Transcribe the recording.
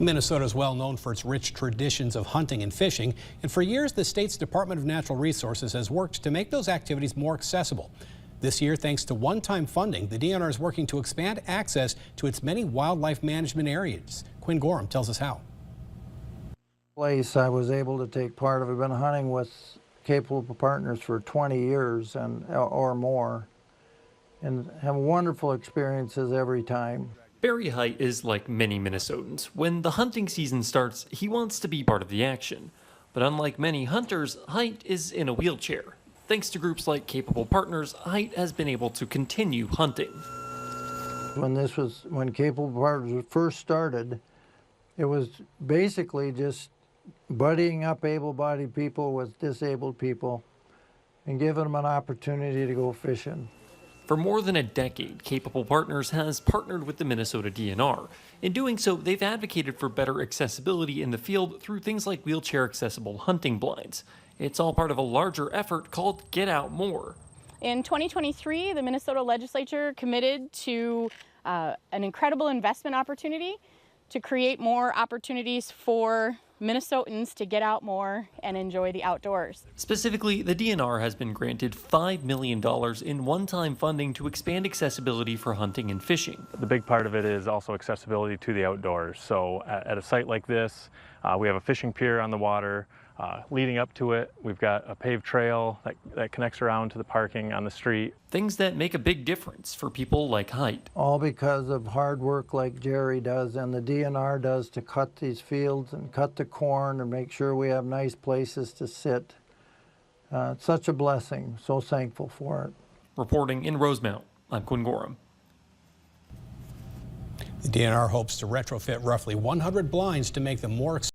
Minnesota is well known for its rich traditions of hunting and fishing, and for years the state's Department of Natural Resources has worked to make those activities more accessible. This year, thanks to one-time funding, the DNR is working to expand access to its many wildlife management areas. Quinn Gorham tells us how. Place I was able to take part of. I've been hunting with capable partners for 20 years or more, and have wonderful experiences every time. Barry Height is like many Minnesotans. When the hunting season starts, he wants to be part of the action. But unlike many hunters, Height is in a wheelchair. Thanks to groups like Capable Partners, Height has been able to continue hunting. When Capable Partners first started, it was basically just buddying up able-bodied people with disabled people and giving them an opportunity to go fishing. For more than a decade, Capable Partners has partnered with the Minnesota DNR. In doing so, they've advocated for better accessibility in the field through things like wheelchair-accessible hunting blinds. It's all part of a larger effort called Get Out More. In 2023, the Minnesota legislature committed to an incredible investment opportunity to create more opportunities for Minnesotans to get out more and enjoy the outdoors. Specifically, the DNR has been granted $5 million in one-time funding to expand accessibility for hunting and fishing. The big part of it is also accessibility to the outdoors. So at a site like this, we have a fishing pier on the water. Leading up to it, we've got a paved trail that connects around to the parking on the street. Things that make a big difference for people like Height. All because of hard work like Jerry does and the DNR does to cut these fields and cut the corn and make sure we have nice places to sit. It's such a blessing, so thankful for it. Reporting in Rosemount, I'm Quinn Gorham. The DNR hopes to retrofit roughly 100 blinds to make them more accessible.